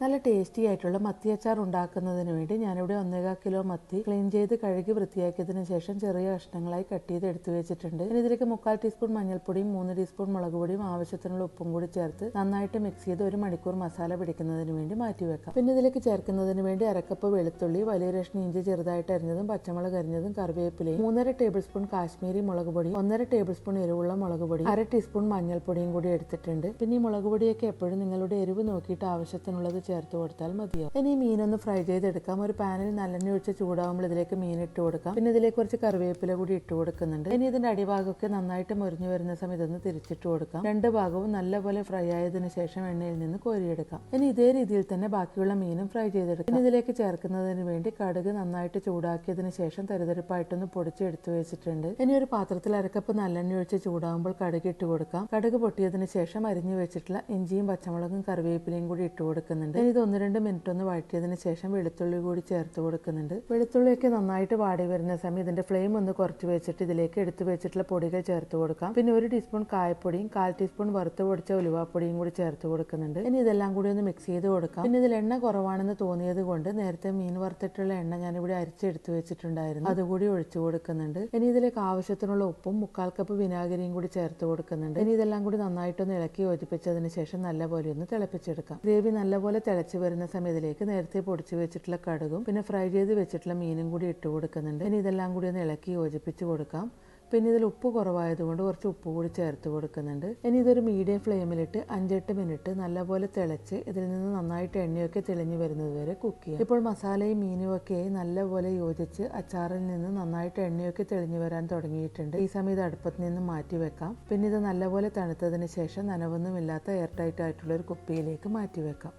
നല്ല ടേസ്റ്റി ആയിട്ടുള്ള മത്തി അച്ചാർ ഉണ്ടാക്കുന്നതിന് വേണ്ടി ഞാനിവിടെ 1.25 കിലോ മത്തി ക്ലീൻ ചെയ്ത് കഴുകി വൃത്തിയാക്കിയതിന് ശേഷം ചെറിയ കഷ്ണങ്ങളായി കട്ട് ചെയ്ത് എടുത്തു വെച്ചിട്ടുണ്ട്. ഇനി ഇതിലേക്ക് 3/4 ടീസ്പൂൺ മഞ്ഞൾപ്പൊടിയും 3 ടീസ്പൂൺ മുളക് പൊടിയും ആവശ്യത്തിനുള്ള ഉപ്പും കൂടി ചേർത്ത് നന്നായിട്ട് മിക്സ് ചെയ്ത് 1 മണിക്കൂർ മസാല പിടിക്കുന്നതിന് വേണ്ടി മാറ്റി വെക്കാം. പിന്നെ ഇതിലേക്ക് ചേർക്കുന്നതിന് വേണ്ടി 1/2 കപ്പ് വെളുത്തുള്ളി, വലിയ കഷ്ണം ഇഞ്ചി ചെറുതായിട്ട് അരിഞ്ഞതും, പച്ചമുളക് അരിഞ്ഞതും, കറിവേപ്പിലയും, 3.5 ടേബിൾ സ്പൂൺ കാശ്മീരി മുളക് പൊടി, 1.5 ടേബിൾ സ്പൂൺ എരിവുള്ള മുളക് പൊടി, 1/2 ടീസ്പൂൺ മഞ്ഞൾപ്പൊടിയും കൂടി എടുത്തിട്ടുണ്ട്. പിന്നെ ഈ മുളക് പൊടിയൊക്കെ എപ്പോഴും നിങ്ങളുടെ എരിവ് നോക്കിയിട്ട് ആവശ്യത്തിനുള്ളത് ചേർത്ത് കൊടുത്താൽ മതിയോ. ഇനി മീനൊന്ന് ഫ്രൈ ചെയ്തെടുക്കാം. ഒരു പാനിൽ നല്ലെണ്ണ ഒഴിച്ച് ചൂടാകുമ്പോൾ ഇതിലേക്ക് മീൻ ഇട്ട് കൊടുക്കാം. പിന്നെ ഇതിലേക്ക് കുറച്ച് കറിവേപ്പില കൂടി ഇട്ട് കൊടുക്കുന്നുണ്ട്. ഇനി ഇതിന്റെ അടിഭാഗമൊക്കെ നന്നായിട്ട് മുരിഞ്ഞു വരുന്ന സമയം ഇതൊന്ന് തിരിച്ചിട്ട് കൊടുക്കാം. രണ്ട് ഭാഗവും നല്ലപോലെ ഫ്രൈ ആയതിനു ശേഷം എണ്ണയിൽ നിന്ന് കോരിയെടുക്കാം. ഇനി ഇതേ രീതിയിൽ തന്നെ ബാക്കിയുള്ള മീനും ഫ്രൈ ചെയ്തെടുക്കാം. ഇനി ഇതിലേക്ക് ചേർക്കുന്നതിന് വേണ്ടി കടുക് നന്നായിട്ട് ചൂടാക്കിയതിന് ശേഷം തരിതരിപ്പായിട്ടൊന്ന് പൊടിച്ചെടുത്ത് വെച്ചിട്ടുണ്ട്. ഇനി ഒരു പാത്രത്തിൽ 1/2 കപ്പ് നല്ലെണ്ണ ഒഴിച്ച് ചൂടാകുമ്പോൾ കടുക് ഇട്ട് കൊടുക്കാം. കടുക് പൊട്ടിയതിന് ശേഷം അരിഞ്ഞു വെച്ചിട്ടുള്ള ഇഞ്ചിയും പച്ചമുളകും കറിവേപ്പിലയും കൂടി ഇട്ട് കൊടുക്കുന്നുണ്ട്. ഇനി ഇത് 1-2 മിനിറ്റ് ഒന്ന് വഴറ്റിയതിന് ശേഷം വെളുത്തുള്ളി കൂടി ചേർത്ത് കൊടുക്കുന്നുണ്ട്. വെളുത്തുള്ളിയൊക്കെ നന്നായിട്ട് വാടി വരുന്ന സമയം ഇതിന്റെ ഫ്ലെയിം ഒന്ന് കുറച്ച് വെച്ചിട്ട് ഇതിലേക്ക് എടുത്തു വെച്ചിട്ടുള്ള പൊടികൾ ചേർത്ത് കൊടുക്കാം. പിന്നെ 1 ടീസ്പൂൺ കായപ്പൊടിയും 1/4 ടീസ്പൂൺ വറുത്ത് പൊടിച്ച ഉലുവാപ്പൊടിയും കൂടി ചേർത്ത് കൊടുക്കുന്നുണ്ട്. ഇനി ഇതെല്ലാം കൂടി ഒന്ന് മിക്സ് ചെയ്ത് കൊടുക്കാം. പിന്നെ ഇതിൽ എണ്ണ കുറവാണെന്ന് തോന്നിയത് കൊണ്ട് നേരത്തെ മീൻ വറുത്തിട്ടുള്ള എണ്ണ ഞാനിവിടെ അരിച്ചെടുത്ത് വെച്ചിട്ടുണ്ടായിരുന്നു, അതുകൂടി ഒഴിച്ചു കൊടുക്കുന്നുണ്ട്. ഇനി ഇതിലേക്ക് ആവശ്യത്തിനുള്ള ഉപ്പും 1/4 കപ്പ് വിനാഗിരിയും കൂടി ചേർത്ത് കൊടുക്കുന്നുണ്ട്. ഇനി ഇതെല്ലാം കൂടി നന്നായിട്ടൊന്ന് ഇളക്കി യോജിപ്പിച്ചതിന് ശേഷം നല്ലപോലെ ഒന്ന് തിളപ്പിച്ചെടുക്കാം. ഗ്രേവി നല്ലപോലെ തിളച്ച് വരുന്ന സമയത്തിലേക്ക് നേരത്തെ പൊടിച്ചു വെച്ചിട്ടുള്ള കടുകും പിന്നെ ഫ്രൈ ചെയ്ത് വെച്ചിട്ടുള്ള മീനും കൂടി ഇട്ട് കൊടുക്കുന്നുണ്ട്. ഇനി ഇതെല്ലാം കൂടി ഒന്ന് ഇളക്കി യോജിപ്പിച്ച് കൊടുക്കാം. പിന്നെ ഇതിൽ ഉപ്പ് കുറവായതുകൊണ്ട് കുറച്ച് ഉപ്പ് കൂടി ചേർത്ത് കൊടുക്കുന്നുണ്ട്. ഇനി ഇതൊരു മീഡിയം ഫ്ലെയിമിലിട്ട് 5-8 മിനിറ്റ് നല്ലപോലെ തിളച്ച് ഇതിൽ നിന്ന് നന്നായിട്ട് എണ്ണയൊക്കെ തെളിഞ്ഞു വരുന്നത് വരെ കുക്ക് ചെയ്യാം. ഇപ്പോൾ മസാലയും മീനും ഒക്കെ നല്ലപോലെ യോജിച്ച് അച്ചാറിൽ നിന്ന് നന്നായിട്ട് എണ്ണയൊക്കെ തെളിഞ്ഞു വരാൻ തുടങ്ങിയിട്ടുണ്ട്. ഈ സമയം ഇത് അടുപ്പത്ത് നിന്ന് മാറ്റി വെക്കാം. പിന്നെ ഇത് നല്ലപോലെ തണുത്തതിന് ശേഷം നനവൊന്നുമില്ലാത്ത എയർ ടൈറ്റ് ആയിട്ടുള്ള ഒരു കുപ്പിയിലേക്ക് മാറ്റി വെക്കാം.